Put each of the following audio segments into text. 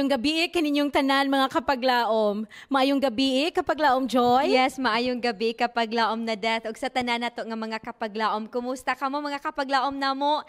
Maayong gabi kaninyong tanan mga kapaglaom. Maayong gabi kapaglaom Joy. Yes, maayong gabi kapaglaom na Death. Ug sa tanan nato nga mga kapaglaom, kumusta kamo mga kapaglaom namo?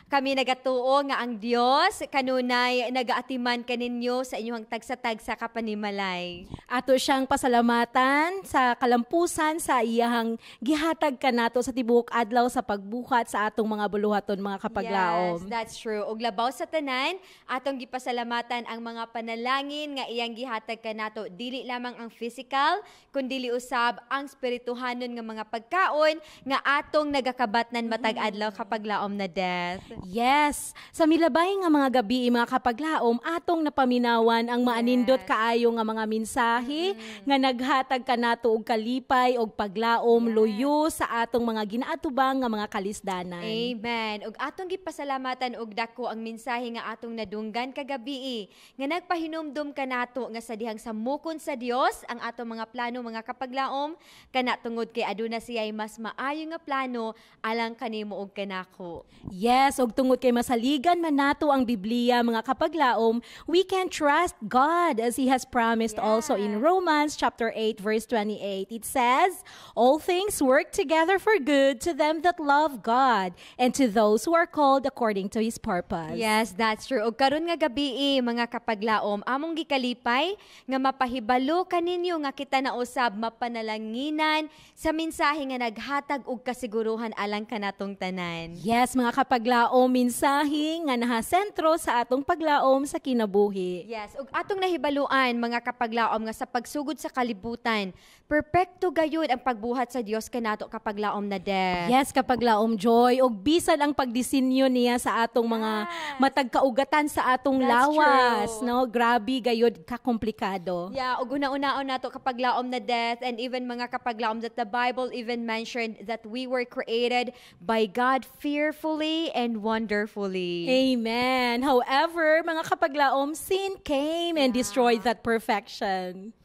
Kami nagatuo nga ang Dios kanunay nagaatiman kaninyo sa inyong tagsa-tagsa kapanimalay. Ato siyang pasalamatan sa kalampusan sa iyahang gihatag kanato sa tibuok adlaw sa pagbuhat sa atong mga buluhaton mga kapaglaom. Yes, that's true. Ug labaw sa tanan, atong gipasalamatan ang mga panalangin nga iyang gihatag kanato, dili lamang ang physical kundi usab ang spirituhanon nga mga pagkaon nga atong nagakabatnan matag adlaw kapaglaom na Death. Yes, sa milabay nga mga gabi mga kapaglaom, atong napaminawan ang maanindot kaayo nga mga mensahe nga naghatag kanato og kalipay og paglaom luyo sa atong mga ginaatubang nga mga kalisdanan. Amen. Ug atong gipasalamatan og dako ang mensahe nga atong nadunggan kagabi nga nagpahinumdum kanato nga sa dihang samukon sa Dios ang atong mga plano mga kapaglaom kana tungod kay aduna siya'y mas maayo nga plano alang kanimo og kanako. Yes, og tungod kay masaligan man nato ang Biblia mga kapaglaom, we can trust God as He has promised also in Romans chapter 8 verse 28. It says, "All things work together for good to them that love God and to those who are called according to His purpose." Yes, that's true. Og karon nga gabi mga kapaglaom, among gikalipay nga mapahibalo kaninyo nga kita na usab mapanalanginan sa mensahe nga naghatag og kasiguruhan alang kanatong tanan. Yes, mga kapaglaom, mensahe nga nahasentro sa atong paglaom sa kinabuhi. Yes, ug atong nahibaluan mga kapaglaom nga sa pagsugod sa kalibutan, perpekto gayud ang pagbuhat sa Dios kanato kapaglaom na Death. Yes, kapaglaom Joy, og bisan ang pagdisenyo niya sa atong mga matag kaugatan sa atong lawas, no? Grabe gayud ka komplikado. Yeah, ug una-unaon nato kapaglaom na Death, and even mga kapaglaom that the Bible even mentioned that we were created by God fearfully and wonderfully. Amen. However, mga kapaglaom, sin came and destroyed that perfection.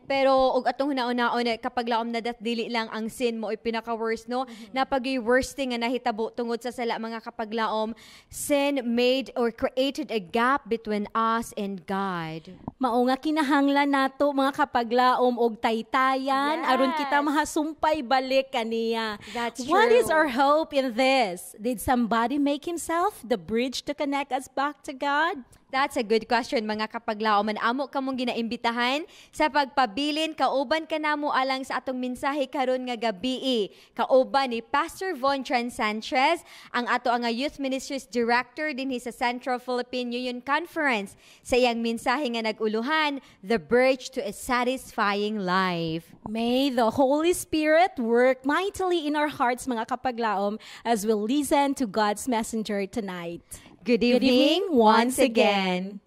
Pero og atong hunaon-naon kapaglaom na Death, dili lang ang sin mo pinaka-worst, no? Napag-worst nga nahitabo tungod sa sala mga kapaglaom. Sin made or created a gap between us and God. Mao nga kinahanglan nato mga kapaglaom og taytayan aron kita mahasumpay balik kaniya. That's true. What is our hope in this? Did somebody make himself the bridge to connect us back to God? That's a good question mga kapaglaom. Amo kamong ginaimbitahan sa pagpabilin kauban kanamo alang sa atong mensahe karon nga gabi. Kauban ni Pastor Von Tran Sanchez, ang ato nga Youth Ministries Director dinhi sa Central Philippine Union Conference, sa iyang mensahe nga naguluhan, The Bridge to a Satisfying Life. May the Holy Spirit work mightily in our hearts mga kapaglaom as we listen to God's messenger tonight. Good evening once again.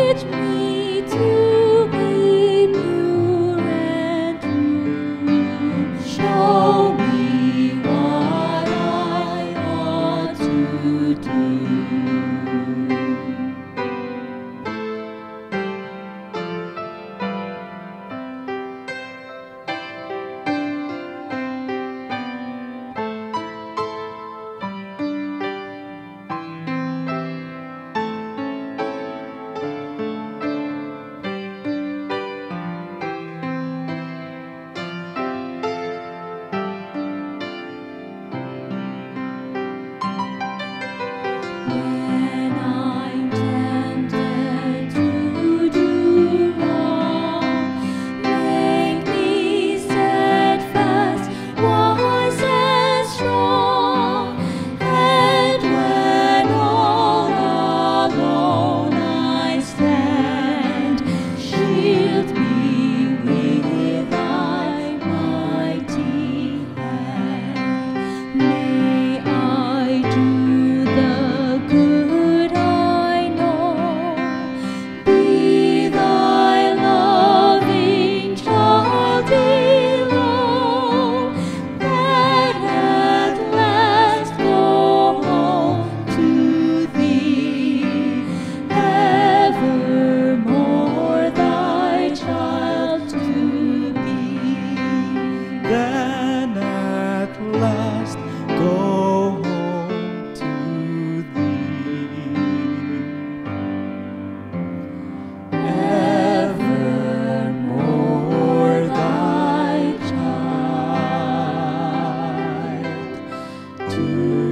Teach me to then at last go home to thee. Evermore thy child to be.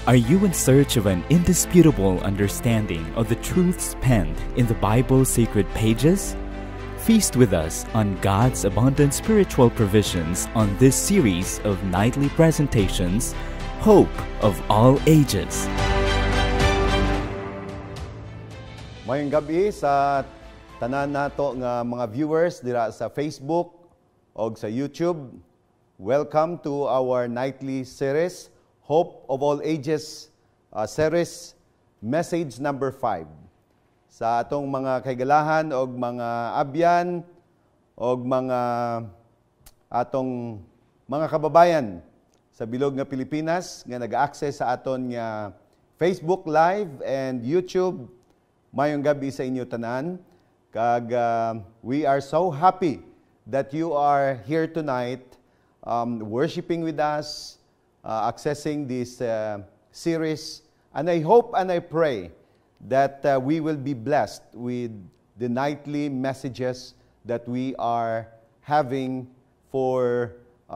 Are you in search of an indisputable understanding of the truths penned in the Bible's sacred pages? Feast with us on God's abundant spiritual provisions on this series of nightly presentations, Hope of All Ages. Mayong gabi sa tanan nato nga mga viewers dira sa Facebook o sa YouTube. Welcome to our nightly series, Hope of All Ages series, message number 5. Sa atong mga kaigalahan o mga abyan o mga atong mga kababayan sa bilog nga Pilipinas nga nag-access sa aton nga Facebook Live and YouTube. Mayong gabi sa inyo tanan. Kag we are so happy that you are here tonight worshiping with us, accessing this series. And I hope and I pray that we will be blessed with the nightly messages that we are having for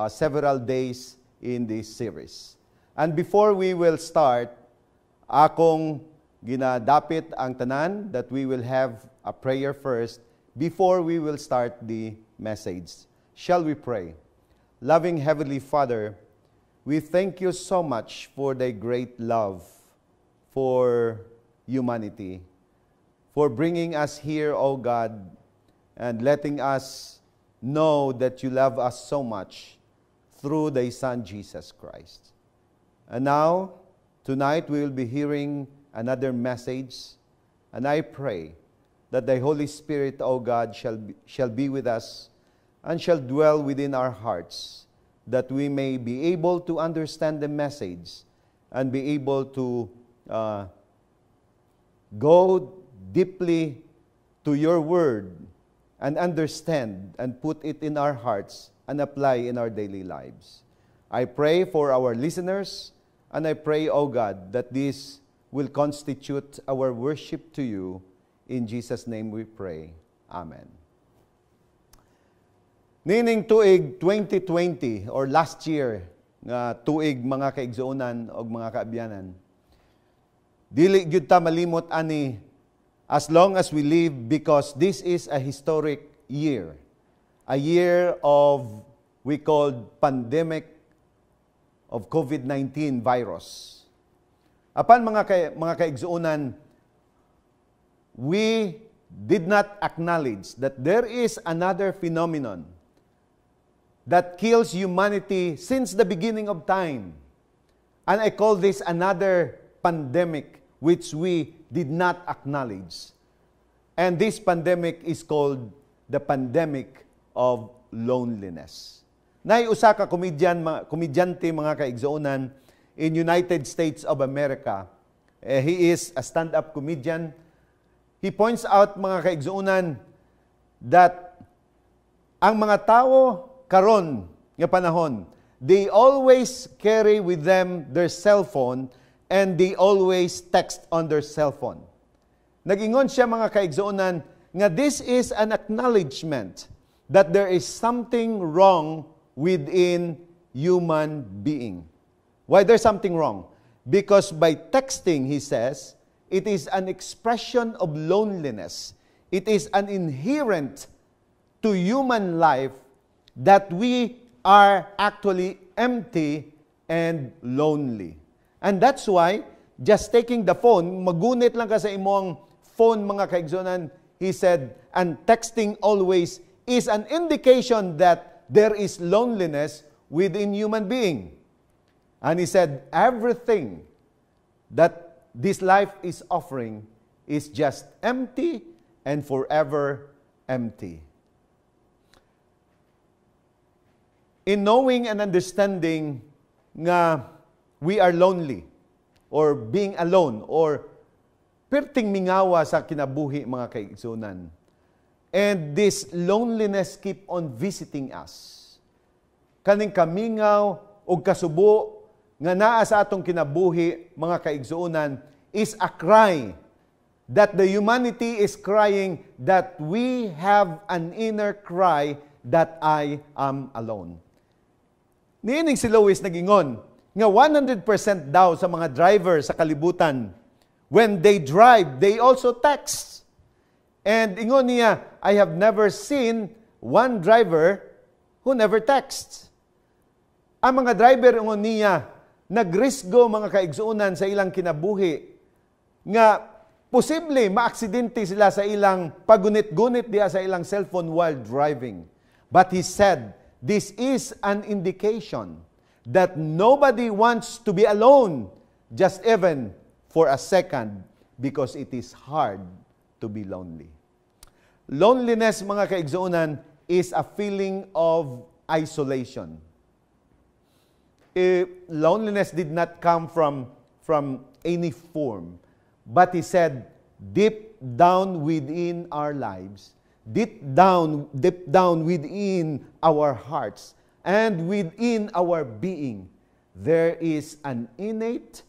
several days in this series. And before we will start, akong ginadapit ang tanan that we will have a prayer first before we will start the message. Shall we pray? Loving Heavenly Father, we thank you so much for thy great love for humanity, for bringing us here, O God, and letting us know that you love us so much through thy Son, Jesus Christ. And now, tonight, we will be hearing another message, and I pray that thy Holy Spirit, O God, shall be with us and shall dwell within our hearts, that we may be able to understand the message and be able to go deeply to your word and understand and put it in our hearts and apply in our daily lives. I pray for our listeners, and I pray, O God, that this will constitute our worship to you. In Jesus' name we pray. Amen. Nining tuig 2020 or last year nga tuig mga kaigsuonan o mga kaabyanan, dili gyud ta malimot ani as long as we live, because this is a historic year. A year of, we called pandemic of COVID-19 virus. Apan mga kaigsuonan, we did not acknowledge that there is another phenomenon that kills humanity since the beginning of time. And I call this another pandemic which we did not acknowledge. And this pandemic is called the pandemic of loneliness. Nay usa ka komedyante mga kaigsuonan in United States of America. He is a stand-up comedian. He points out mga kaigsuonan that ang mga tao karon nga panahon, they always carry with them their cell phone and they always text on their cell phone. Nag-ingon siya mga kaigsuonan nga this is an acknowledgement that there is something wrong within human being. Why there's something wrong? Because by texting, he says, it is an expression of loneliness. It is an inherent to human life that we are actually empty and lonely. And that's why, just taking the phone, magunit lang ka sa imong phone mga kaigsuonan, he said, and texting always is an indication that there is loneliness within human being. And he said, everything that this life is offering is just empty and forever empty. In knowing and understanding nga we are lonely or being alone or perting mingawa sa kinabuhi mga kaigsunan. And this loneliness keep on visiting us. Kaning kamingaw o kasubo nga naa sa atong kinabuhi mga kaigsunan is a cry that the humanity is crying that we have an inner cry that I am alone. Niining si Lois nagingon nga 100% daw sa mga driver sa kalibutan, when they drive, they also text. And ingon niya, I have never seen one driver who never texts. Ang mga driver ingon niya, nagrisgo mga kaigsuunan sa ilang kinabuhi nga posible maaksidente sila sa ilang pagunit-gunit diya sa ilang cellphone while driving. But he said, this is an indication that nobody wants to be alone, just even for a second, because it is hard to be lonely. Loneliness, mga kaigsuunan, is a feeling of isolation. Loneliness did not come from any form, but he said, deep down within our lives, deep down within our hearts, and within our being, there is an innate,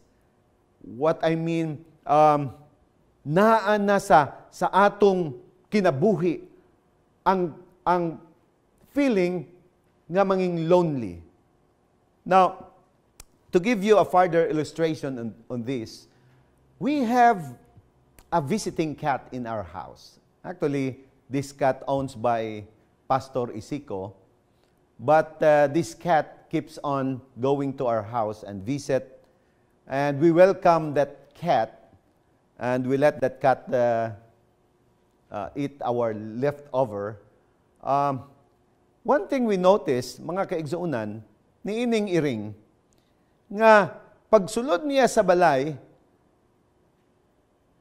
naa na sa atong kinabuhi, ang feeling nga manging lonely. Now, to give you a further illustration on this, we have a visiting cat in our house. Actually, this cat owns by Pastor Isico, but this cat keeps on going to our house and visit, and we welcome that cat, and we let that cat eat our leftover. One thing we notice, mga kaigsuunan, niining iring, nga pagsulod niya sa balay,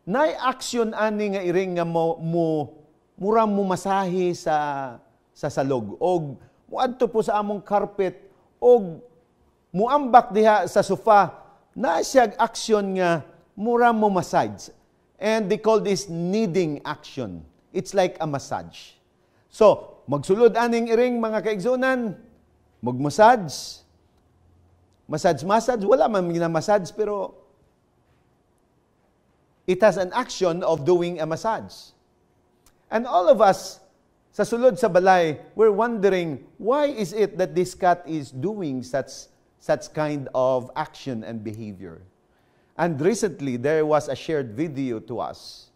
nay-aksyon ani nga iring nga murang mumasahi sa salog, o muadto po sa among carpet, o muambak diha sa sofa, na siyag aksyon nga murang mo massage. And they call this kneading action. It's like a massage. So, magsulod aning iring mga kaigsunan, mag-massage. Massage, wala man ginamassage, pero it has an action of doing a massage. And all of us, sa sulod sa balay, we're wondering, why is it that this cat is doing such kind of action and behavior? And recently, there was a shared video to us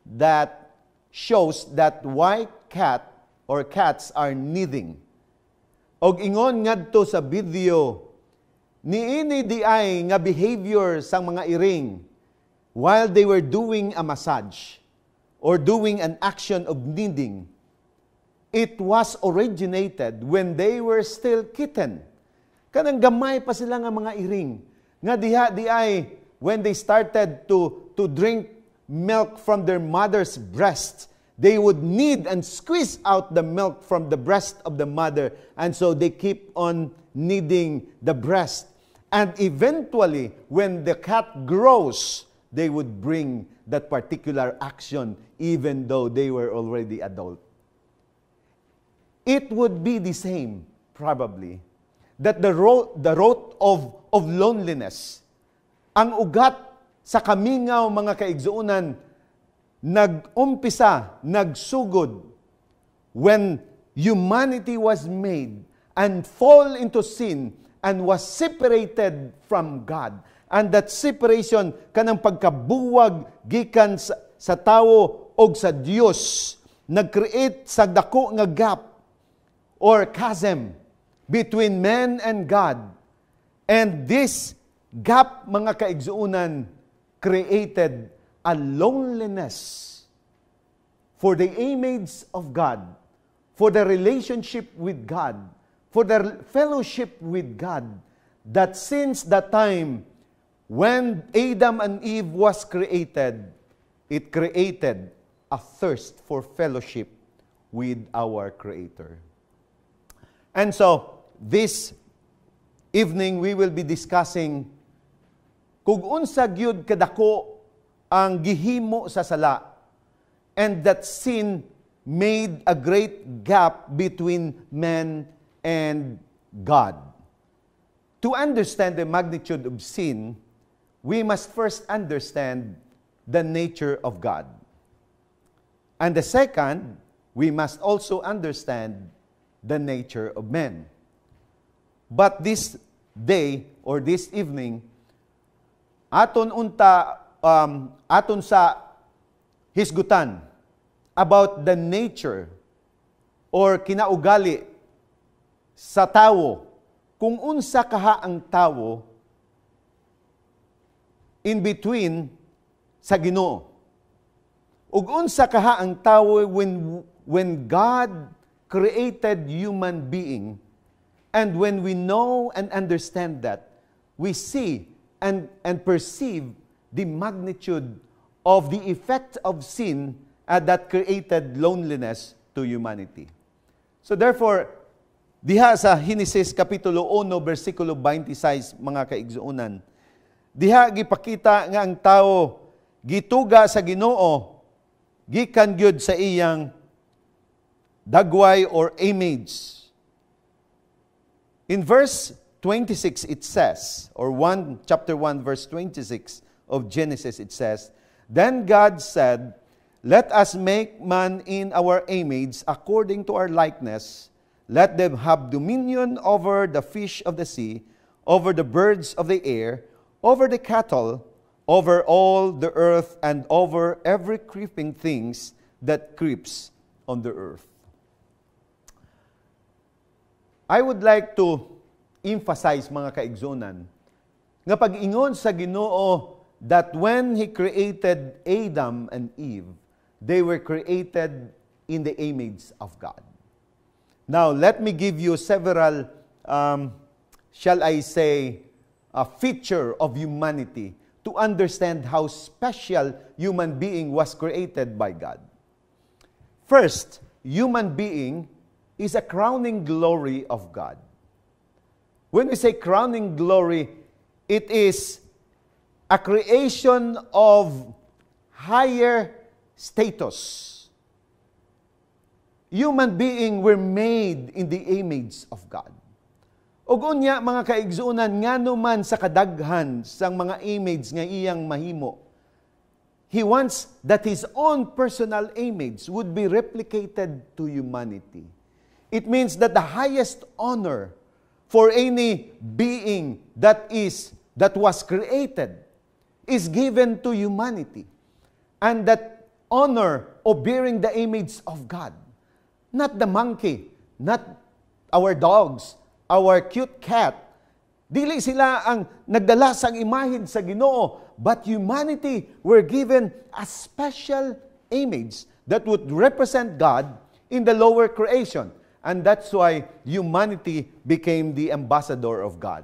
that shows that why cats are kneading. Og ingon ngadto sa video, niini di ay nga behavior sang mga iring while they were doing a massage or doing an action of kneading. It was originated when they were still kitten. Kanang gamay pa sila nga mga iring. Nga diha di ay when they started to drink milk from their mother's breast, they would knead and squeeze out the milk from the breast of the mother, and so they keep on kneading the breast. And eventually, when the cat grows, they would bring that particular action even though they were already adult. It would be the same, probably, that the root of loneliness, ang ugat sa kamingaw mga kaigsuunan, nag-umpisa, nagsugod, when humanity was made and fall into sin and was separated from God. And that separation, kanang pagkabuwag gikan sa tao o sa Dios, nag-create sa dako nga gap or chasm between man and God. And this gap, mga kaigsuunan, created a loneliness for the image of God, for the relationship with God, for the fellowship with God, that since the time when Adam and Eve was created, it created a thirst for fellowship with our Creator. And so, this evening we will be discussing kung unsa gyud kadako ang gihimo sa sala, and that sin made a great gap between man and God. To understand the magnitude of sin, we must first understand the nature of God. And the second, we must also understand the nature of men. But this day or this evening, aton sa hisgutan about the nature or kinaugali sa tawo, kung unsa kaha ang tawo in between sa Ginoo. Ug unsa kaha ang tawo when God created human being, and when we know and understand that, we see and perceive the magnitude of the effect of sin that created loneliness to humanity. So therefore, diha sa Genesis Kapitulo 1, versikulo 26, mga kaigsuonan, diha gipakita nga ang tao gituga sa Ginoo, gikan gyud sa iyang dagway or image. In verse 26 it says, or chapter 1 verse 26 of Genesis it says, "Then God said, let us make man in our image according to our likeness. Let them have dominion over the fish of the sea, over the birds of the air, over the cattle, over all the earth, and over every creeping things that creeps on the earth." I would like to emphasize, mga kaigsuonan, nga pag-ingon sa Ginoo that when He created Adam and Eve, they were created in the image of God. Now, let me give you several, shall I say, a feature of humanity to understand how special human being was created by God. First, human being is a crowning glory of God. When we say crowning glory, it is a creation of higher status. Human being were made in the image of God. Ug unya, mga kaigsuonan, ngano man sa kadaghan sang mga image nga iyang mahimo, He wants that His own personal image would be replicated to humanity. It means that the highest honor for any being that was created is given to humanity. And that honor of bearing the image of God. Not the monkey, not our dogs, our cute cat. Dili sila ang nagdala sang imahen sa Ginoo, but humanity were given a special image that would represent God in the lower creation. And that's why humanity became the ambassador of God.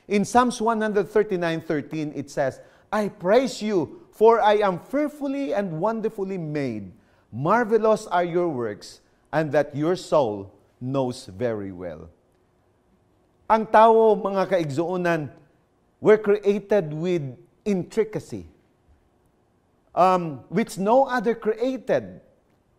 In Psalms 139:13, it says, "I praise you, for I am fearfully and wonderfully made. Marvelous are your works, and that your soul knows very well." Ang tao, mga kaigsuonan, were created with intricacy, which no other created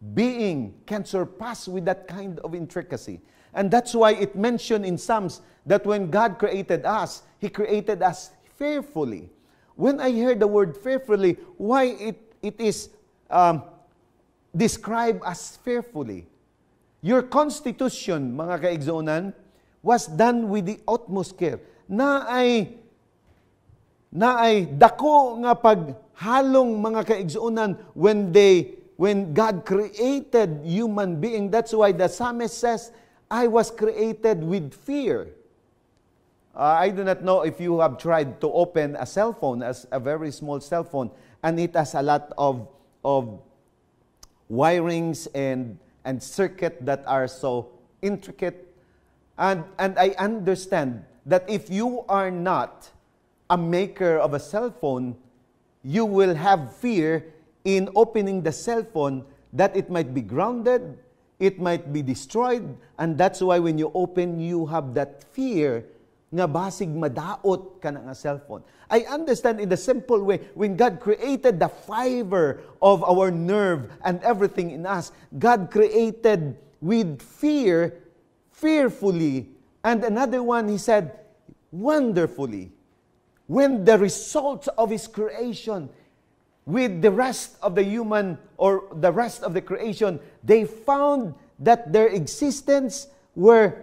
being can surpass with that kind of intricacy. And that's why it mentioned in Psalms that when God created us, He created us fearfully. When I heard the word fearfully, why it is described as fearfully? Your constitution, mga kaigsuonan, was done with the utmost care. Na ay dako nga paghalong, mga kaigsuonan, when God created human being. That's why the psalmist says, "I was created with fear." I do not know if you have tried to open a cell phone, as a very small cell phone, and it has a lot of wirings and circuit that are so intricate. And I understand that if you are not a maker of a cell phone, you will have fear in opening the cell phone that it might be grounded, it might be destroyed, and that's why when you open, you have that fear nga basig madaot ka na nga cellphone. I understand in the simple way, when God created the fiber of our nerve and everything in us, God created with fear, fearfully, and another one, He said, wonderfully. When the results of His creation, with the rest of the human or the rest of the creation, they found that their existence were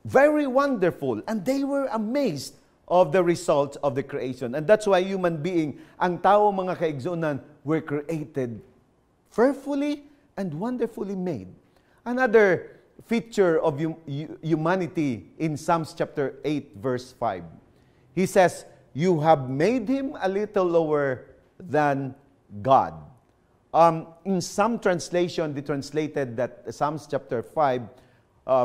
very wonderful, and they were amazed of the results of the creation. And that's why human being, ang tao mga kaigsunan, were created fearfully and wonderfully made. Another feature of humanity in Psalms chapter 8, verse 5. He says, you have made him a little lower than God. In some translation, they translated that Psalms chapter 5,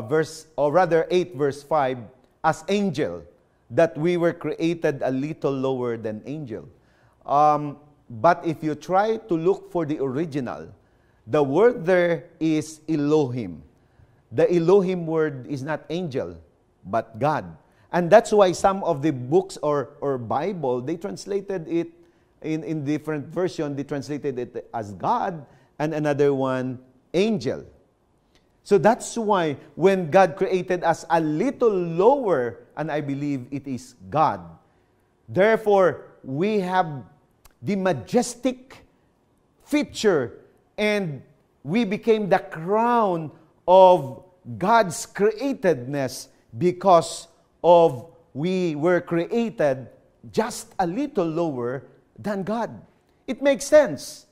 verse, or rather 8 verse 5, as angel, that we were created a little lower than angel. But if you try to look for the original, the word there is Elohim. The Elohim word is not angel, but God. And that's why some of the books or Bible, they translated it in different version, they translated it as God, and another one, angel. So that's why when God created us a little lower, and I believe it is God, therefore, we have the majestic feature, and we became the crown of God's createdness because of we were created just a little lower than God. It makes sense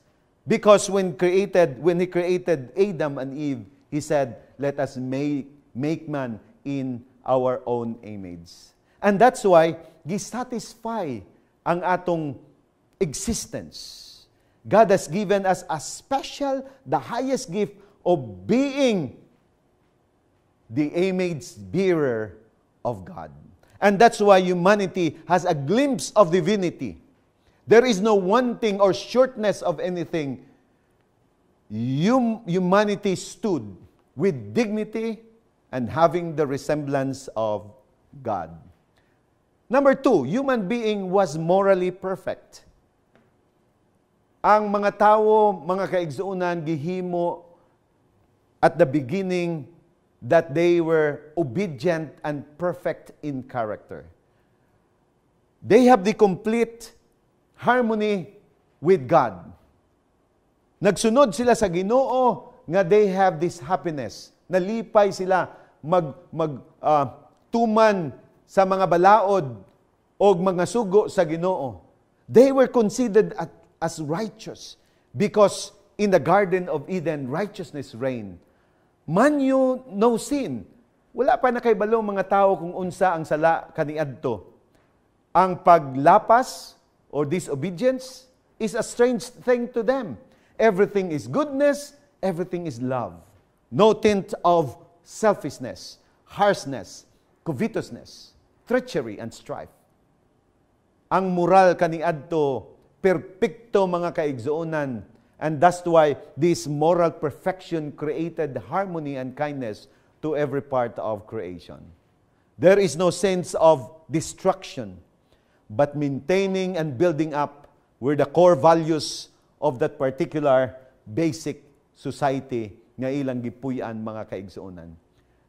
because when He created Adam and Eve, He said, let us make man in our own image. And that's why gisatisfy ang atong existence. God has given us a special, the highest gift of being the image bearer of God. And that's why humanity has a glimpse of divinity. There is no wanting or shortness of anything. Humanity stood with dignity and having the resemblance of God. Number 2, human being was morally perfect. Ang mga tao, mga kaigsuunan, gihimo at the beginning that they were obedient and perfect in character. They have the complete harmony with God. Nagsunod sila sa Ginoo nga they have this happiness. Nalipay sila tuman sa mga balaod o mga sugo sa Ginoo. They were considered as righteous because in the Garden of Eden, righteousness reigned. Man you no sin. Wala pa na kay balo mga tao kung unsa ang sala kaniadto. Ang paglapas or disobedience is a strange thing to them. Everything is goodness, everything is love. No tint of selfishness, harshness, covetousness, treachery, and strife. Ang moral kaniadto, perpekto mga kaigsuonan, and that's why this moral perfection created harmony and kindness to every part of creation. There is no sense of destruction, but maintaining and building up were the core values of that particular basic society nga ilang gipuy-an mga kaigsuonan.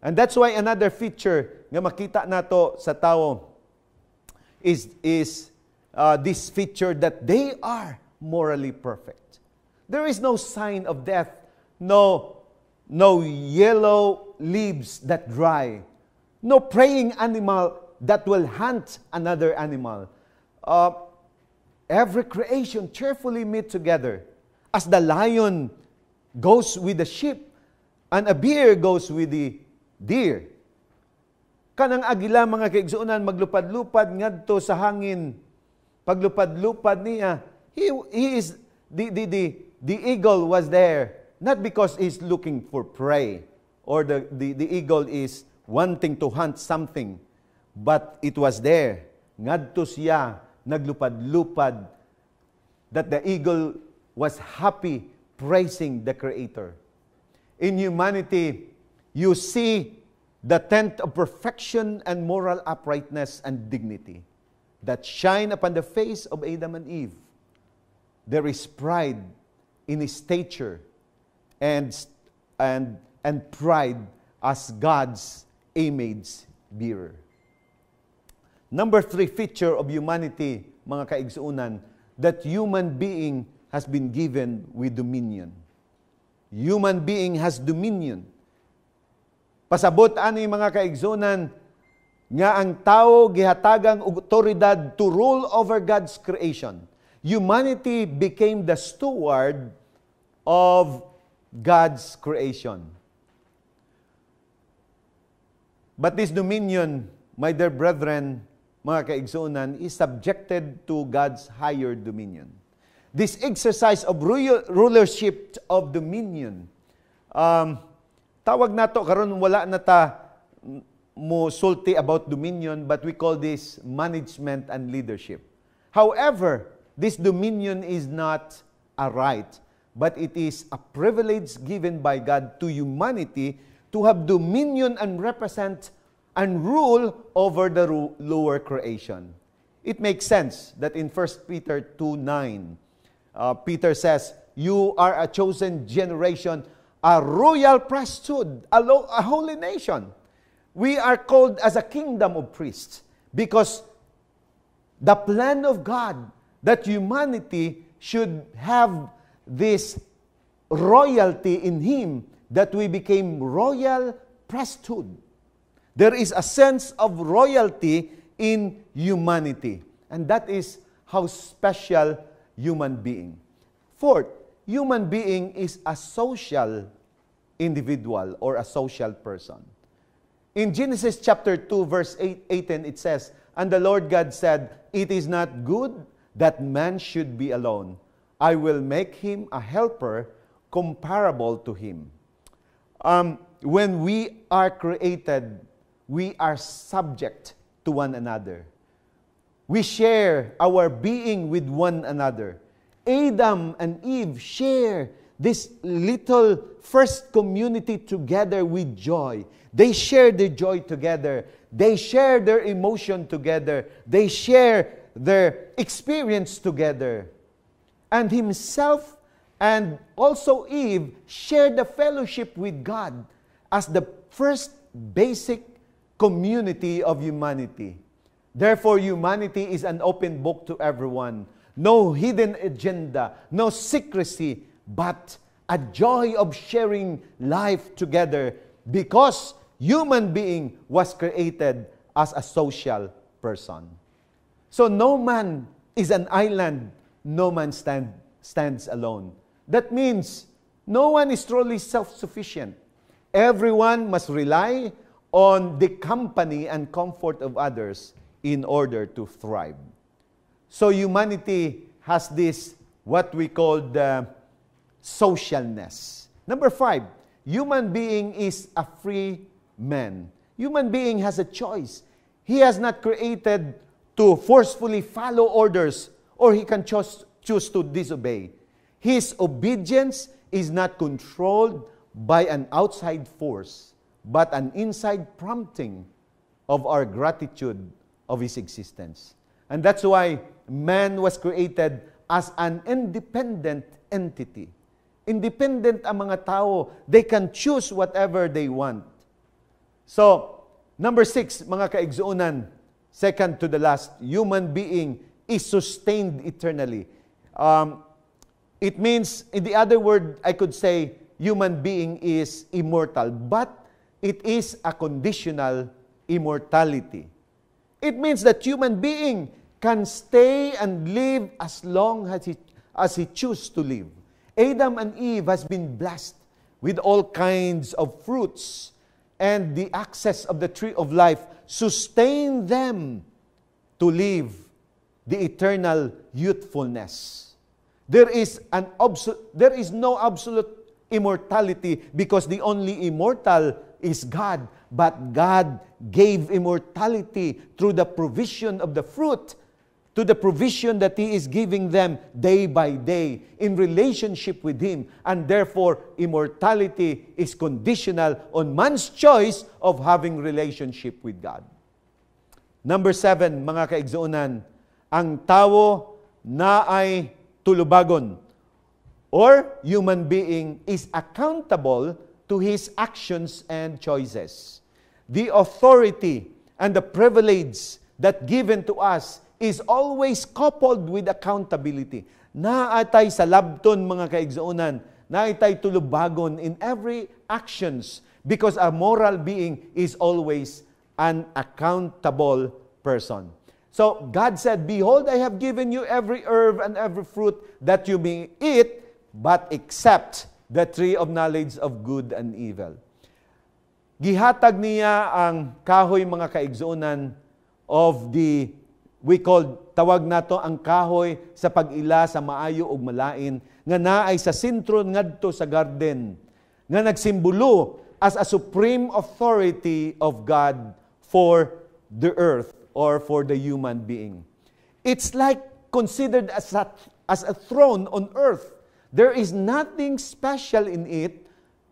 And that's why another feature nga makita nato sa tao is this feature that they are morally perfect. There is no sign of death, no yellow leaves that dry, no preying animal that will hunt another animal. Every creation cheerfully meet together, as the lion goes with the sheep, and a bear goes with the deer. Kanang agila mga kaigsuonan maglupad-lupad ngadto sa hangin. Paglupad-lupad niya, he is the eagle was there not because he's looking for prey or the eagle is wanting to hunt something, but it was there. Ngadto siya naglupad-lupad, that the eagle was happy praising the Creator. In humanity, you see the tent of perfection and moral uprightness and dignity that shine upon the face of Adam and Eve. There is pride in his stature and pride as God's image bearer. Number 3 feature of humanity, mga kaigsuunan, that human being has been given with dominion. Human being has dominion. Pasabot ani mga kaigsuunan nga ang tao gihatagang og otoridad to rule over God's creation. Humanity became the steward of God's creation. But this dominion, my dear brethren, mga kaigsuunan, is subjected to God's higher dominion. This exercise of rulership of dominion, tawag nato karon wala na ta mo sulti about dominion, but we call this management and leadership. However, this dominion is not a right, but it is a privilege given by God to humanity to have dominion and represent and rule over the lower creation. It makes sense that in 1 Peter 2:9, Peter says, "You are a chosen generation, a royal priesthood, a holy nation." We are called as a kingdom of priests because the plan of God that humanity should have this royalty in Him, that we became royal priesthood. There is a sense of royalty in humanity. And that is how special human being. Fourth, human being is a social individual or a social person. In Genesis chapter 2, verse 18, it says, "And the Lord God said, It is not good that man should be alone. I will make him a helper comparable to him." When we are created, we are subject to one another. We share our being with one another. Adam and Eve share this little first community together with joy. They share their joy together. They share their emotion together. They share their experience together. And himself and also Eve share the fellowship with God as the first basic community of humanity. Therefore, humanity is an open book to everyone. No hidden agenda, no secrecy, but a joy of sharing life together because human being was created as a social person. So no man is an island, no man stands alone. That means no one is truly self-sufficient. Everyone must rely on the company and comfort of others in order to thrive. So humanity has this, what we call the socialness. Number 5, human being is a free man. Human being has a choice. He has not created to forcefully follow orders, or he can choose to disobey. His obedience is not controlled by an outside force, but an inside prompting of our gratitude of his existence. And that's why man was created as an independent entity. Independent ang mga tao. They can choose whatever they want. So, number 6, mga kaigsuunan, second to the last, human being is sustained eternally. It means, in the other word, I could say, human being is immortal, but it is a conditional immortality. It means that human being can stay and live as long as he chooses to live. Adam and Eve has been blessed with all kinds of fruits, and the access of the tree of life sustained them to live the eternal youthfulness. There is no absolute immortality because the only immortal is God. But God gave immortality through the provision of the fruit to the provision that He is giving them day by day in relationship with Him. And therefore, immortality is conditional on man's choice of having relationship with God. Number 7, mga kaigsuonan, ang tao na ay tulubagon or human being is accountable to his actions and choices. The authority and the privilege that given to us is always coupled with accountability. Naatay sa labton, mga kaigsuonan, naatay tulubagon in every actions because a moral being is always an accountable person. So God said, "Behold, I have given you every herb and every fruit that you may eat, but except the tree of knowledge of good and evil." Gihatag niya ang kahoy, mga kaigsuonan, of the, we call, tawag nato ang kahoy sa pag-ila sa maayo ug malain, nga naay sa sentro ngadto sa garden, nga nagsimbolo as a supreme authority of God for the earth or for the human being. It's like considered as a throne on earth. There is nothing special in it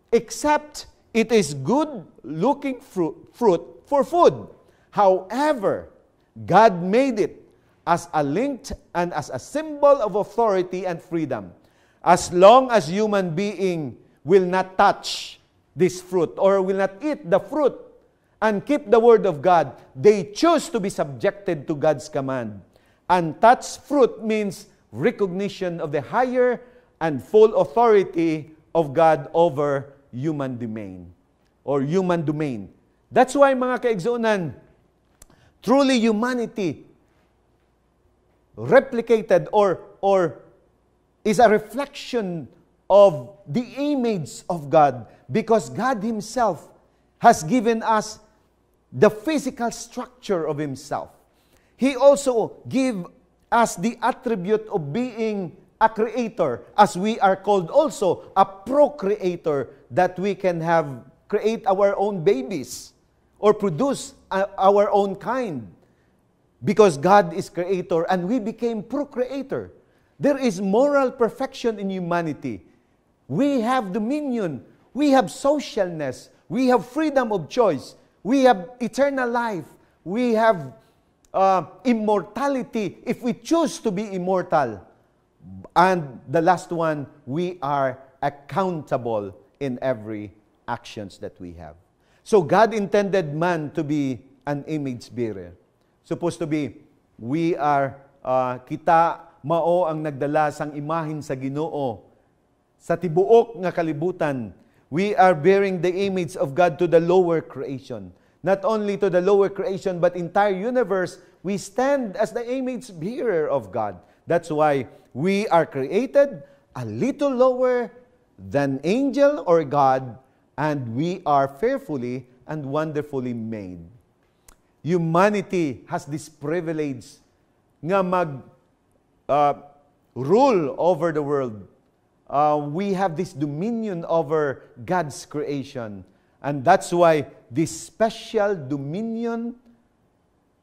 except it is good-looking fruit for food. However, God made it as a link and as a symbol of authority and freedom. As long as human being will not touch this fruit or will not eat the fruit and keep the word of God, they choose to be subjected to God's command. Untouched fruit means recognition of the higher and full authority of God over human domain or human domain. That's why, mga kaigsuonan, truly humanity replicated or is a reflection of the image of God, because God Himself has given us the physical structure of Himself. He also give us the attribute of being a creator, as we are called also a procreator, that we can create our own babies or produce our own kind. Because God is creator and we became procreator. There is moral perfection in humanity. We have dominion. We have socialness. We have freedom of choice. We have eternal life. We have immortality if we choose to be immortal. And the last one, we are accountable in every actions that we have. So God intended man to be an image bearer. Supposed to be, we are, kita mao ang nagdala sang imahin sa Ginoo. Sa tibuok nga kalibutan, we are bearing the image of God to the lower creation. Not only to the lower creation, but entire universe, we stand as the image bearer of God. That's why we are created a little lower than angel or God, and we are fearfully and wonderfully made. Humanity has this privilege nga rule over the world. We have this dominion over God's creation. And that's why this special dominion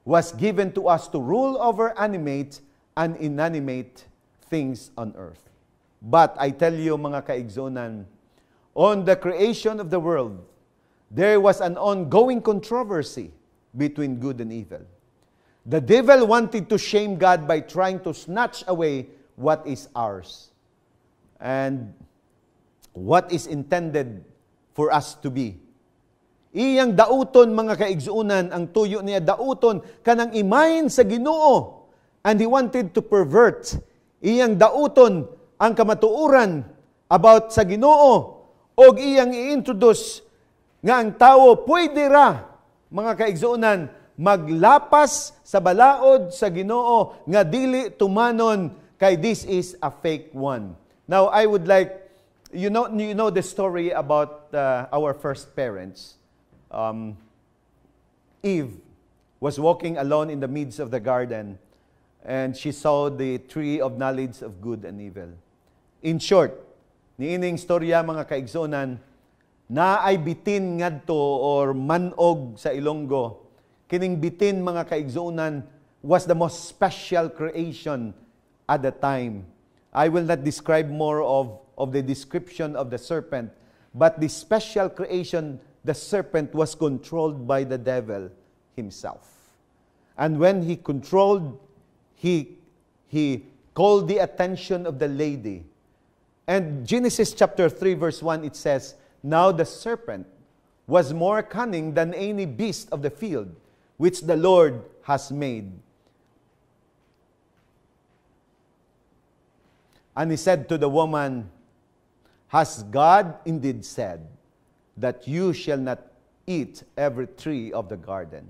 was given to us to rule over animate and inanimate things on earth. But I tell you, mga kaigsuonan, on the creation of the world, there was an ongoing controversy between good and evil. The devil wanted to shame God by trying to snatch away what is ours and what is intended for us to be. Iyang dauton, mga kaigsuonan, ang tuyo niya dauton kanang imahin sa Ginoo, and he wanted to pervert. Iyang dauton ang kamatuoran about sa Ginoo, og iyang i-introduce nga ang tao pwede ra, mga kaigsuonan, maglapas sa balaod sa Ginoo nga dili tumanon kay this is a fake one. Now I would like, you know the story about our first parents. Eve was walking alone in the midst of the garden, and she saw the tree of knowledge of good and evil. In short, niining storya, mga kaigsuonan, na ay bitin ngadto or manog sa Ilonggo. Kining bitin, mga kaigsuonan, was the most special creation at the time. I will not describe more of the description of the serpent, but the special creation, the serpent was controlled by the devil himself. And when he controlled, he called the attention of the lady. And Genesis chapter 3 verse 1, it says, "Now the serpent was more cunning than any beast of the field, which the Lord has made. And he said to the woman, Has God indeed said that you shall not eat every tree of the garden?"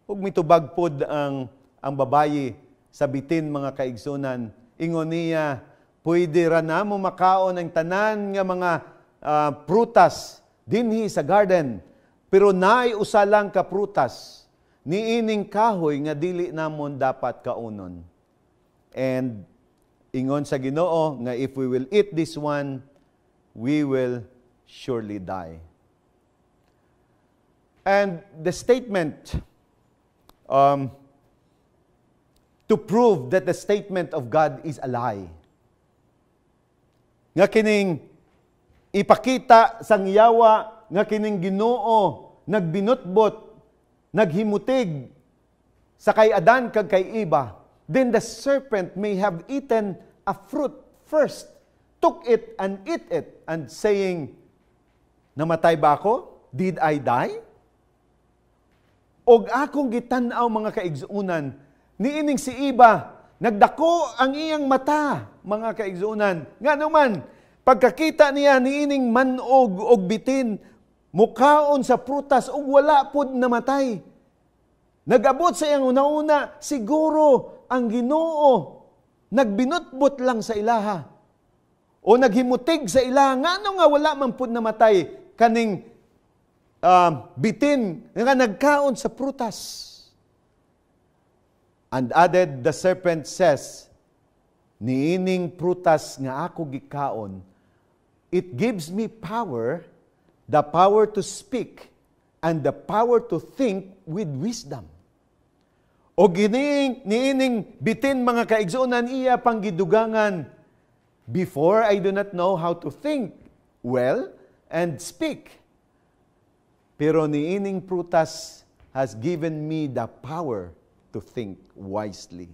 Ug mitubag pod ang babayi sa bitin mga kaigsunan, ingon niya, pwede ra namo makaon ang tanan nga mga prutas dinhi sa garden, pero naay usa lang ka prutas niining kahoy nga dili namon dapat kaunon. And ingon sa Ginoo nga if we will eat this one, we will surely die. And the statement, to prove that the statement of God is a lie, nga kining ipakita sang yawa, nga kining Ginoo nagbinutbot, naghimutig sa kay Adan kag kay Eva, then the serpent may have eaten a fruit first, took it and eat it, and saying, namatay ba ako? Did I die? Og akong gitan-aw mga kaigsuunan, niining si Eva, nagdako ang iyang mata, mga kaigsuunan. Nga naman, pagkakita niya niining manog og bitin, mukaon sa prutas og wala pud namatay. Nagabot sa iyang una-una, siguro ang Ginoo nagbinutbot lang sa ilaha o naghimutig sa ilaha, ngano nga wala man pud namatay kaning bitin nga nagkaon sa prutas. And added, the serpent says, niining prutas nga ako gikaon, it gives me power, the power to speak, and the power to think with wisdom. O niining bitin mga kaigsuunan iya panggidugangan, before I do not know how to think well and speak. Pero niining prutas has given me the power to think wisely.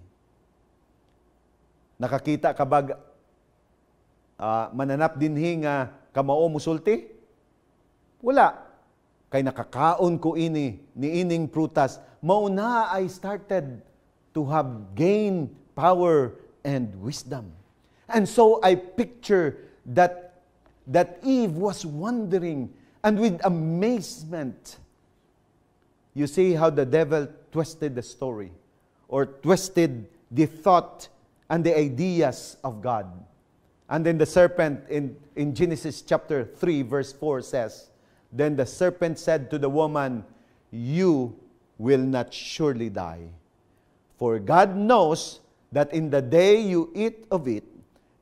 Nakakita ka ba mananap dinhi nga kamao musulti? Wala. Kay nakakaon ko niining prutas, mauna I started to have gained power and wisdom. And so I picture that Eve was wondering, and with amazement, you see how the devil twisted the story, or twisted the thought and the ideas of God. And then the serpent in Genesis chapter 3 verse 4 says, "Then the serpent said to the woman, You will not surely die. For God knows that in the day you eat of it,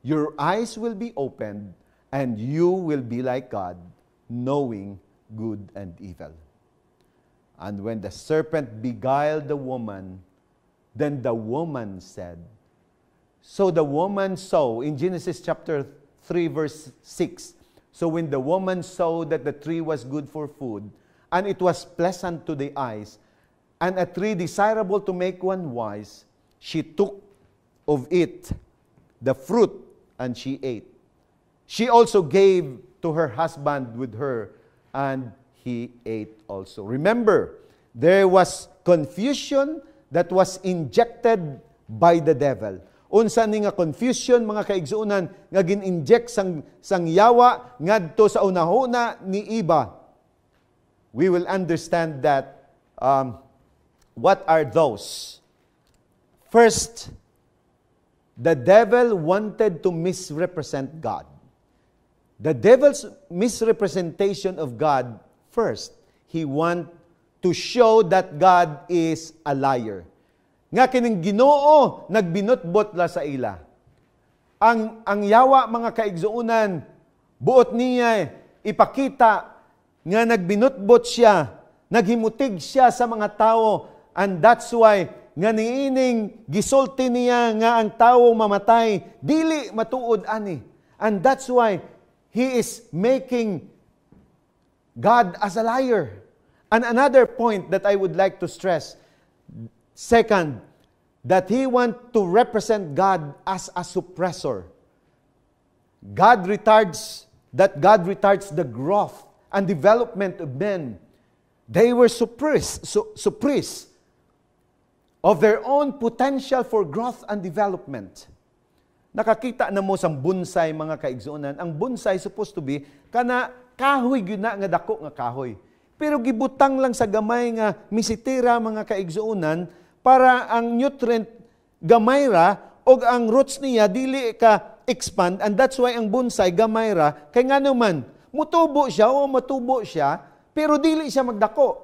your eyes will be opened, and you will be like God, knowing good and evil." And when the serpent beguiled the woman, then the woman said, so the woman saw, in Genesis chapter 3 verse 6, so when the woman saw that the tree was good for food, and it was pleasant to the eyes, and a tree desirable to make one wise, she took of it the fruit, and she ate. She also gave to her husband with her, and he ate also. Remember, there was confusion that was injected by the devil. Unsa ni nga confusion mga kaigsuunan nga gin-inject sang yawa ngadto sa unahuna ni Eva. We will understand that what are those? First, the devil wanted to misrepresent God. The devil's misrepresentation of God, first, he want to show that God is a liar. Nga kining Ginoo nagbinutbot la sa ila. Ang yawa mga kaigsuunan, buot niya ipakita nga nagbinutbot siya, naghimutig siya sa mga tao, and that's why nga niining gisulti niya nga ang tawo mamatay, dili matuod ani. And that's why he is making God as a liar. And another point that I would like to stress, second, that he want to represent God as a suppressor. God retards the growth and development of men. They were suppressed of their own potential for growth and development. Nakakita na mo sang bonsai, mga kaigsuonan. Ang bonsai supposed to be kana kahoy gyud na nga dako nga kahoy. Pero gibutang lang sa gamay nga misitira, mga kaigsuonan, para ang nutrient gamay ra og ang roots niya dili ka expand, and that's why ang bonsai gamay ra kay ngano man matubo siya pero dili siya magdako.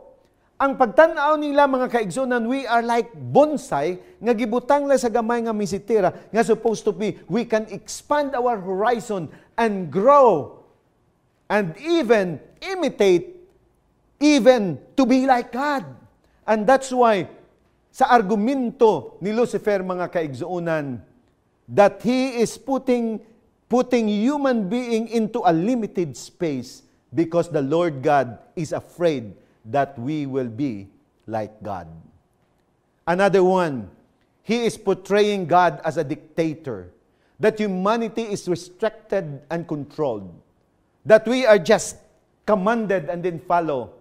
Ang pagtan-aw nila, mga kaigsuonan, we are like bonsai nga gibutang lang sa gamay nga misitira nga supposed to be we can expand our horizon and grow and even imitate, even to be like God. And that's why sa argumento ni Lucifer, mga kaigsuonan, that he is putting human being into a limited space because the Lord God is afraid that we will be like God. Another one, he is portraying God as a dictator, that humanity is restricted and controlled, that we are just commanded and then follow.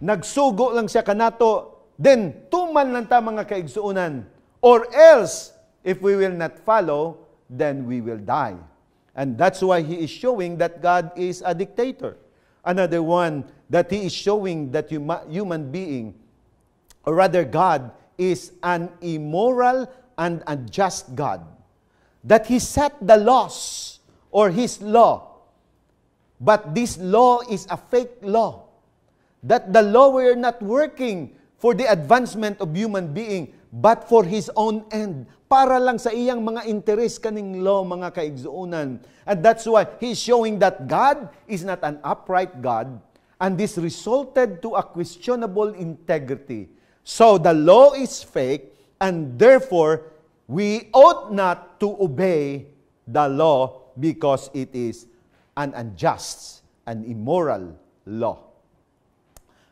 Nagsugo lang siya kanato, then tuman lang ta, mga kaigsuonan, or else if we will not follow, then we will die. And that's why he is showing that God is a dictator. Another one, that he is showing that human being, or rather God, is an immoral and unjust God. That he set the laws, or his law, but this law is a fake law. That the law were not working for the advancement of human being, but for his own end. Para lang sa iyang mga interes kaning law, mga kaigsuonan. And that's why he's showing that God is not an upright God, and this resulted to a questionable integrity. So the law is fake, and therefore we ought not to obey the law because it is an unjust and immoral law.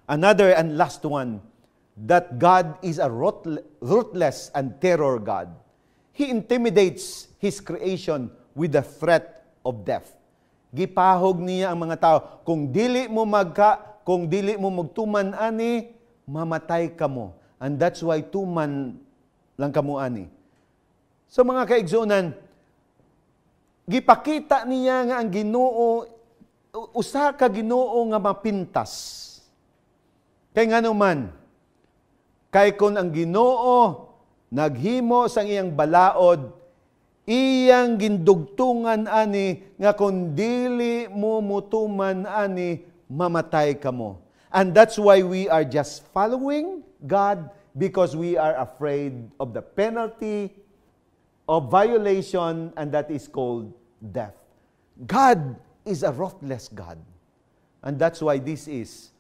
Another and last one, that God is a ruthless and terror God. He intimidates His creation with the threat of death. Gipahog niya ang mga tao, kung dili mo magtuman ani, mamatay ka mo. And that's why tuman lang kamo ani. So mga kaigsuonan, gipakita niya nga ang Ginoo, usa ka Ginoo nga mapintas. Kay ngano man, kay kun ang Ginoo naghimo sang iyang balaod, iyang gindugtungan ani nga kun dili mo mutuman ani, mamatay ka mo. And that's why we are just following God, because we are afraid of the penalty of violation, and that is called death. God is a ruthless God. And that's why this is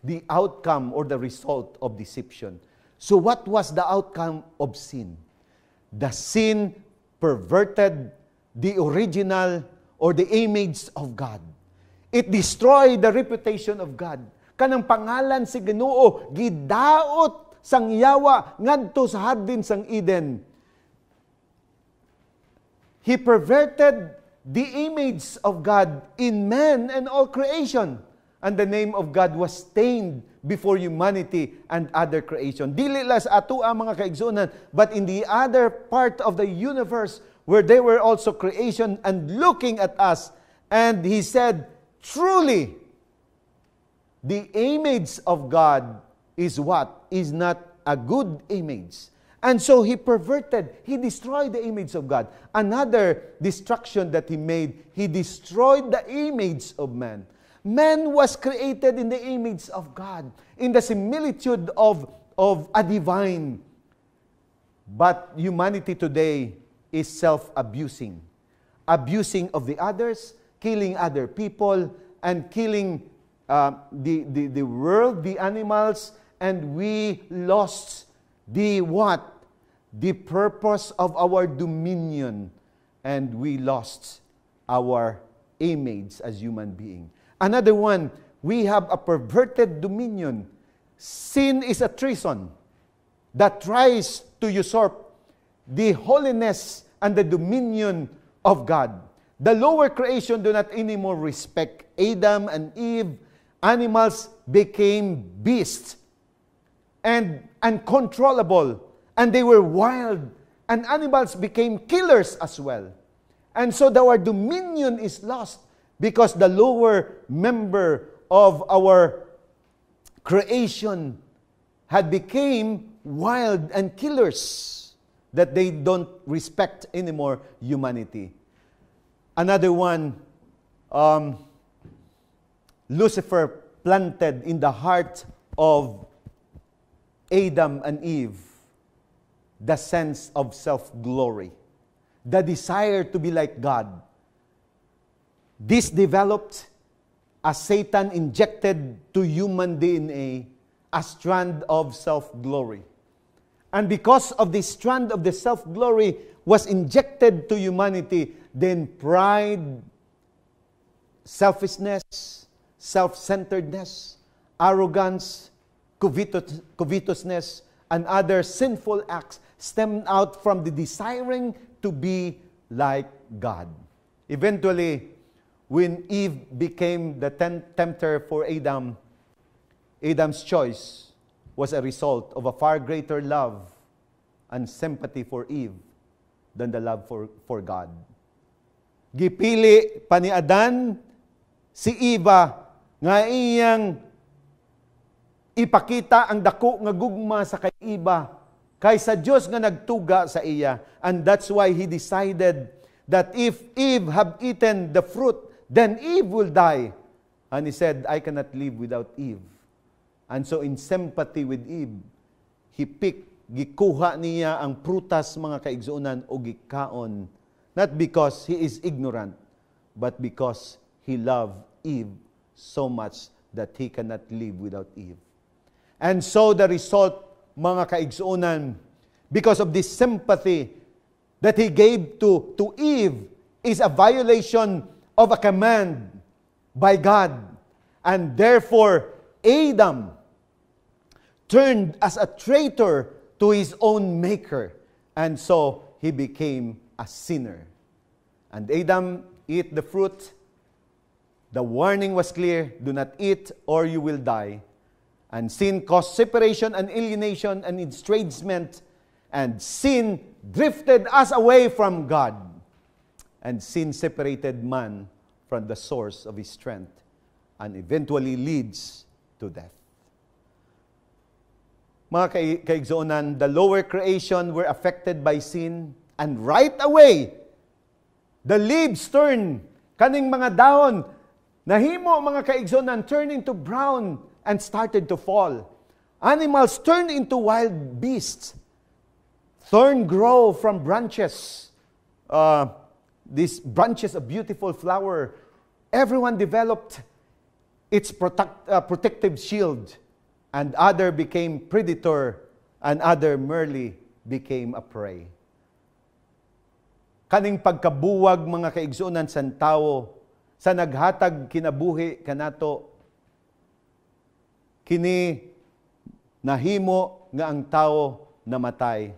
the outcome or the result of deception. So what was the outcome of sin? The sin perverted the original or the image of God. It destroyed the reputation of God. Kanang pangalan si Ginoo gidaot sang yawa ngadto sa hardin sang Eden. He perverted the image of God in man and all creation. And the name of God was stained before humanity and other creation. Dili lang sa ato ang mga kaigsuonan, but in the other part of the universe where they were also creation and looking at us. And He said, truly, the image of God is what? Is not a good image. And so He perverted, He destroyed the image of God. Another destruction that He made, He destroyed the image of man. Man was created in the image of God, in the similitude of a divine. But humanity today is self-abusing. Abusing of the others, killing other people, and killing the world, the animals, and we lost the what? The purpose of our dominion, and we lost our image as human being. Another one, we have a perverted dominion. Sin is a treason that tries to usurp the holiness and the dominion of God. The lower creation do not anymore respect Adam and Eve. Animals became beasts and uncontrollable, and they were wild, and animals became killers as well. And so our dominion is lost because the lower member of our creation had became wild and killers, that they don't respect anymore humanity. Another one, Lucifer planted in the heart of Adam and Eve the sense of self-glory, the desire to be like God. This developed as Satan injected to human DNA a strand of self-glory. And because of this strand of the self-glory was injected to humanity, then pride, selfishness, self-centeredness, arrogance, covetousness, and other sinful acts stemmed out from the desiring to be like God. Eventually, when Eve became the tempter for Adam, Adam's choice was a result of a far greater love and sympathy for Eve than the love for God. Gipili pa ni Adan si Eva nga iyang ipakita ang dako nga gugma sa kay Eva kaysa Dios nga nagtuga sa iya. And that's why he decided that if Eve have eaten the fruit, then Eve will die. And he said, I cannot live without Eve. And so in sympathy with Eve, he gikuha niya ang prutas mga kaigsuonan o gikaon. Not because he is ignorant, but because he loved Eve so much that he cannot live without Eve. And so the result, mga kaigsuonan, because of this sympathy that he gave to Eve is a violation of a command by God. And therefore, Adam turned as a traitor to his own maker. And so, he became a sinner. And Adam ate the fruit. The warning was clear, do not eat or you will die. And sin caused separation and alienation and estrangement. And sin drifted us away from God. And sin separated man from the source of his strength and eventually leads to death. Mga kaigsuonan, the lower creation were affected by sin, and right away, the leaves turn, kaning mga dahon, nahimo mga kaigsuonan, turn into brown and started to fall. Animals turn into wild beasts. Thorn grow from branches. These branches of beautiful flower. Everyone developed its protective shield. And other became predator, and other merely became a prey. Kaning pagkabuwag mga kaigsuonan sa tao, sa naghatag kinabuhi kanato, kini nahimo nga ang tao namatay,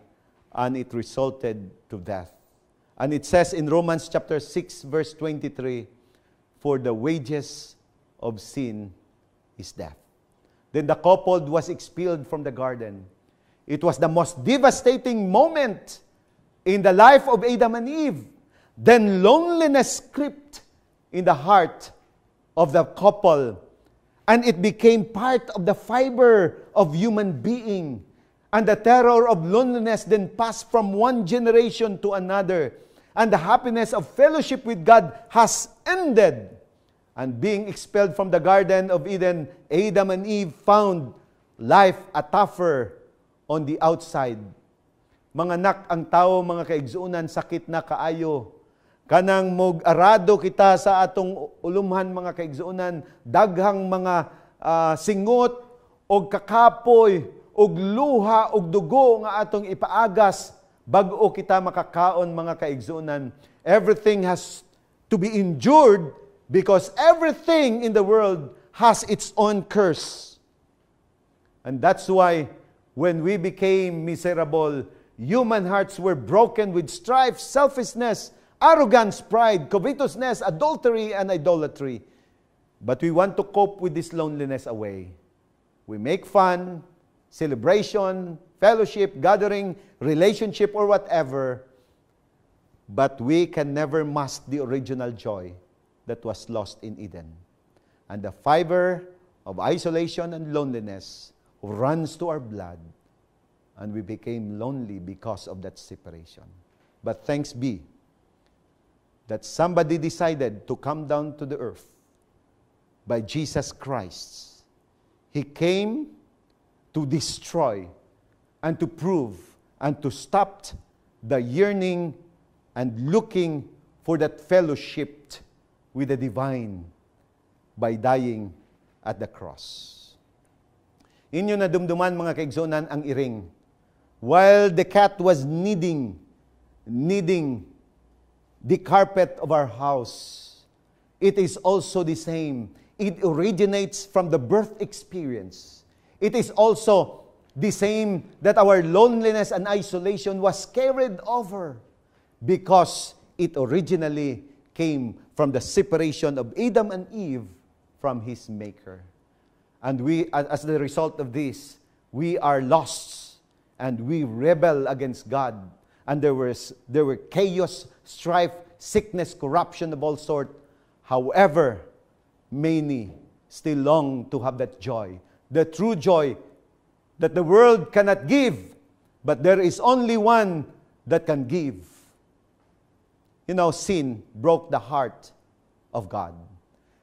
and it resulted to death. And it says in Romans chapter 6 verse 23, for the wages of sin is death. Then the couple was expelled from the garden. It was the most devastating moment in the life of Adam and Eve. Then loneliness crept in the heart of the couple, and it became part of the fiber of human being. And the terror of loneliness then passed from one generation to another. And the happiness of fellowship with God has ended. And being expelled from the Garden of Eden, Adam and Eve found life a tougher on the outside. Mga anak, ang tao, mga kaigsuunan, sakit na kaayo. Kanang mag-arado kita sa atong ulumhan, mga kaigsuunan, daghang mga singot o kakapoy ug luha ug dugo nga atong ipaagas bag-o kita makakaon mga kaigsunan. Everything has to be endured because everything in the world has its own curse. And that's why when we became miserable, human hearts were broken with strife, selfishness, arrogance, pride, covetousness, adultery, and idolatry. But we want to cope with this loneliness away. We make fun, celebration, fellowship, gathering, relationship, or whatever. But we can never mask the original joy that was lost in Eden. And the fiber of isolation and loneliness runs to our blood. And we became lonely because of that separation. But thanks be that somebody decided to come down to the earth by Jesus Christ. He came to destroy and to prove and to stop the yearning and looking for that fellowship with the divine by dying at the cross. Inyo na dumduman mga kaigsunan ang iring. While the cat was kneading the carpet of our house, it is also the same. It originates from the birth experience. It is also the same that our loneliness and isolation was carried over because it originally came from the separation of Adam and Eve from his maker. And we, as the result of this, we are lost and we rebel against God. And there were chaos, strife, sickness, corruption of all sort. However, many still long to have that joy, the true joy that the world cannot give, but there is only one that can give. You know, sin broke the heart of God.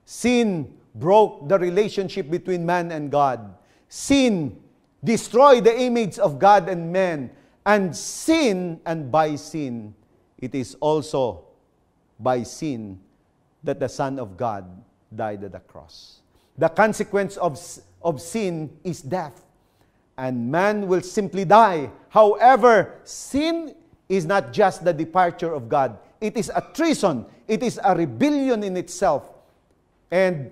Sin broke the relationship between man and God. Sin destroyed the image of God and man. And sin, and by sin, it is also by sin that the Son of God died at the cross. The consequence of sin is death. And man will simply die. However, sin is not just the departure of God. It is a treason. It is a rebellion in itself. And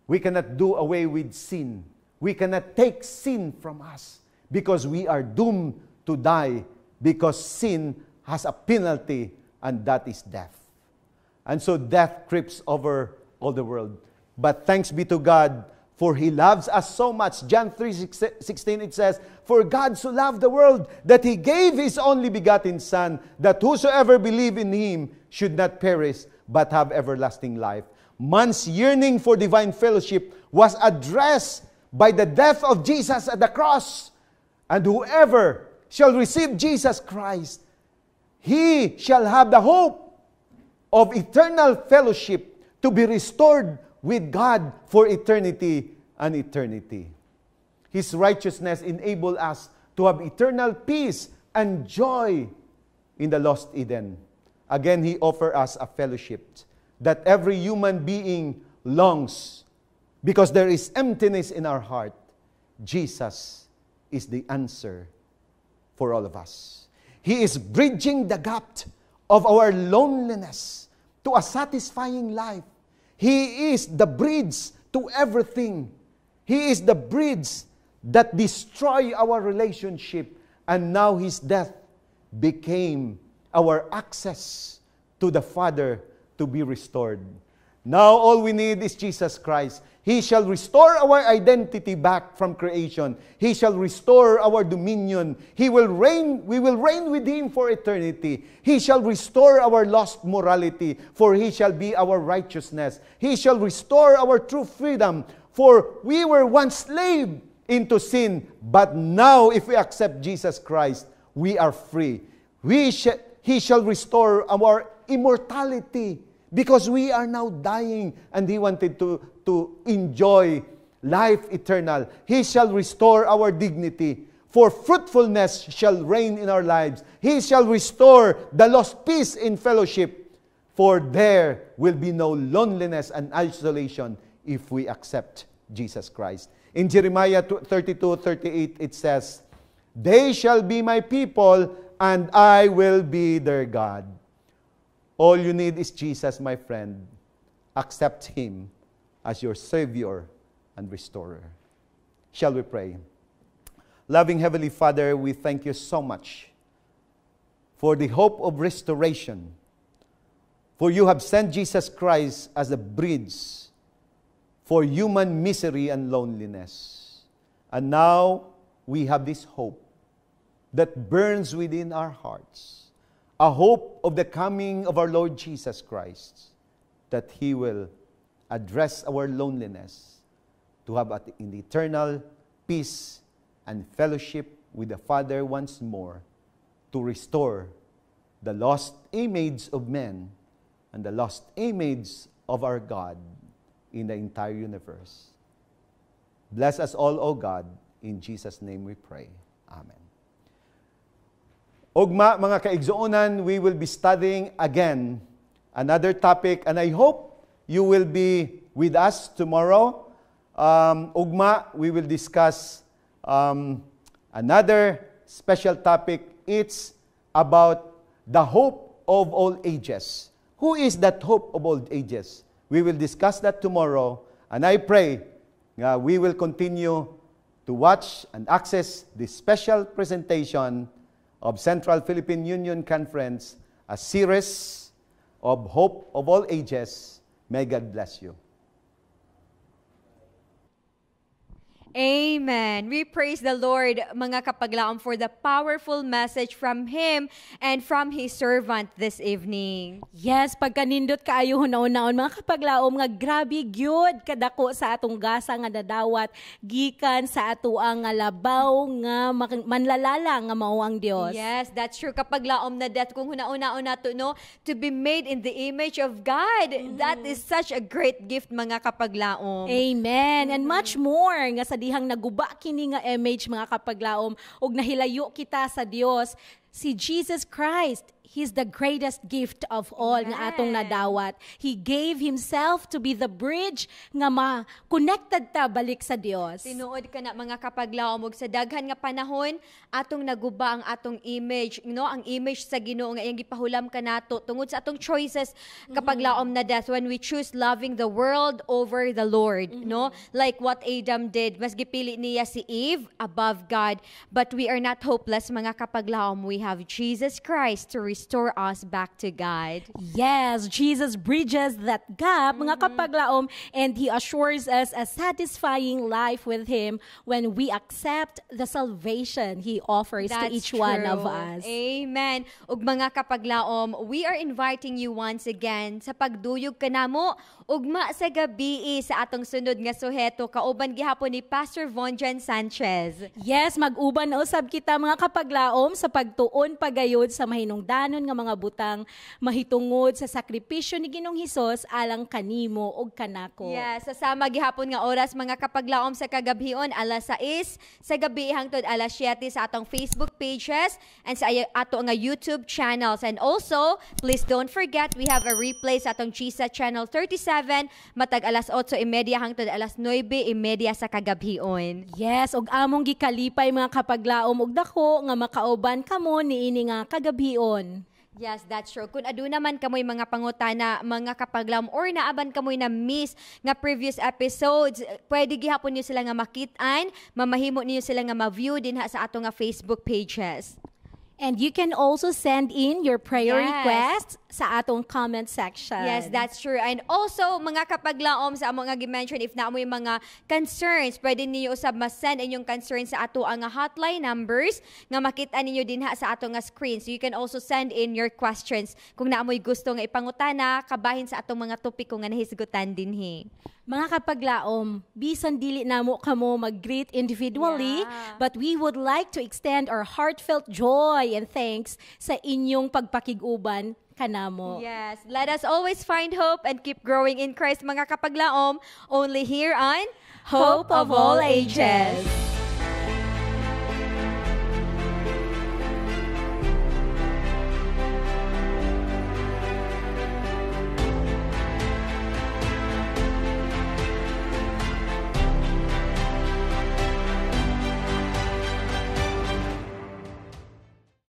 we cannot do away with sin. We cannot take sin from us because we are doomed to die because sin has a penalty, and that is death. And so death creeps over all the world. But thanks be to God, for He loves us so much. John 3:16 it says, "For God so loved the world that He gave His only begotten Son, that whosoever believe in Him should not perish, but have everlasting life." Man's yearning for divine fellowship was addressed by the death of Jesus at the cross. And whoever shall receive Jesus Christ, he shall have the hope of eternal fellowship to be restored with God for eternity and eternity. His righteousness enables us to have eternal peace and joy in the lost Eden. Again, He offers us a fellowship that every human being longs because there is emptiness in our heart. Jesus is the answer for all of us. He is bridging the gap of our loneliness to a satisfying life. He is the bridge to everything. He is the bridge that destroys our relationship, and now His death became our access to the Father to be restored. Now all we need is Jesus Christ. He shall restore our identity back from creation. He shall restore our dominion. He will reign. We will reign with Him for eternity. He shall restore our lost morality, for He shall be our righteousness. He shall restore our true freedom, for we were once slaves into sin, but now if we accept Jesus Christ, we are free. He shall restore our immortality, because we are now dying and He wanted to enjoy life eternal. He shall restore our dignity, for fruitfulness shall reign in our lives. He shall restore the lost peace in fellowship, for there will be no loneliness and isolation if we accept Jesus Christ. In Jeremiah 32:38, it says, "They shall be my people, and I will be their God." All you need is Jesus, my friend. Accept Him as your Savior and Restorer. Shall we pray? Loving Heavenly Father, we thank you so much for the hope of restoration. For you have sent Jesus Christ as a bridge for human misery and loneliness. And now we have this hope that burns within our hearts, a hope of the coming of our Lord Jesus Christ, that He will address our loneliness to have an eternal peace and fellowship with the Father once more, to restore the lost image of men and the lost image of our God in the entire universe. Bless us all, O God. In Jesus' name we pray. Amen. Ugma, mga kaigsuonan, we will be studying again another topic, and I hope you will be with us tomorrow. Ugma, we will discuss another special topic. It's about the hope of all ages. Who is that hope of all ages? We will discuss that tomorrow, and I pray we will continue to watch and access this special presentation of Central Philippine Union Conference, a series of hope of all ages. May God bless you. Amen. We praise the Lord, mga kapaglaom, for the powerful message from Him and from His servant this evening. Yes, pagkanindot kaayo hunaon-naon mga kapaglaom nga grabe gyud kadako sa atong gasa nga dadawat gikan sa atuang nga labaw nga manlalala nga mao ang Dios. Yes, that's true. Kapaglaom na dat kung hunaon-naon nato, no, to be made in the image of God. That is such a great gift, mga kapaglaom. Amen. And much more nga sa dihang naguba kini nga image, mga kapaglaom, ug nahilayo kita sa Dios. Si Jesus Christ, He's the greatest gift of all nga atong nadawat. He gave Himself to be the bridge nga ma-connected ta balik sa Dios. Tinuod ka na, mga kapaglaom, ug sa daghan nga panahon atong naguba ang atong image, no, ang image sa Ginoo nga iyang gipahulam kanato tungod sa atong choices, kapaglaom na death, when we choose loving the world over the Lord, no, like what Adam did. Mas gipili niya si Eve above God, but we are not hopeless, mga kapaglaom. We have Jesus Christ to restore us back to God. Yes, Jesus bridges that gap, mga kapaglaom, and He assures us a satisfying life with Him when we accept the salvation He offers to each one of us. Amen. Ug mga kapaglaom, we are inviting you once again sa pagduyog kanamo ugma sa gabi sa atong sunod nga suheto, kauban gihapon ni Pastor Vonjan Sanchez. Yes, mag-uban na usab kita, mga kapaglaom, sa pagtuon pagayod sa mahinungdanon nga mga butang mahitungod sa sakripisyo ni Ginoong Hesus alang kanimo ug kanako. Yes, sasama gihapon nga oras, mga kapaglaom, sa kagabhion alas 6 sa gabi hangtod alas 7 sa atong Facebook pages and sa ato nga YouTube channels. And also, please don't forget, we have a replay sa atong GSA channel 37 matag alas 8:30 hangtod alas 9:30 sa kagabhion. Yes, ug among gikalipay, mga kapaglaom, ug dako nga makauban kamo niini nga kagabhion. Yes, that's true. Kung aduna man kamoy mga pangutana, mga kapaglaom, or naaban kamoy na miss nga previous episodes, pwede gihapon niyo sila nga makitaan, mamahimo niyo sila nga ma-view din sa ato nga Facebook pages. And you can also send in your prayer requests sa atong comment section. Yes, that's true. And also, mga kapaglaom, sa among nga gi-mention, if na mo yung mga concerns, pwede niyo usab ma-send inyong concerns sa ato nga hotline numbers nga makita ninyo din sa ato nga screen. So you can also send in your questions kung naamoy gusto nga ipangutana kabahin sa atong mga topiko nga nahisgutan dinhi. Mga kapaglaom, bisan dili namo kamo mag-greet individually, but we would like to extend our heartfelt joy and thanks sa inyong pagpakiguban kanamo. Yes, let us always find hope and keep growing in Christ, mga kapaglaom, only here on Hope of All Ages.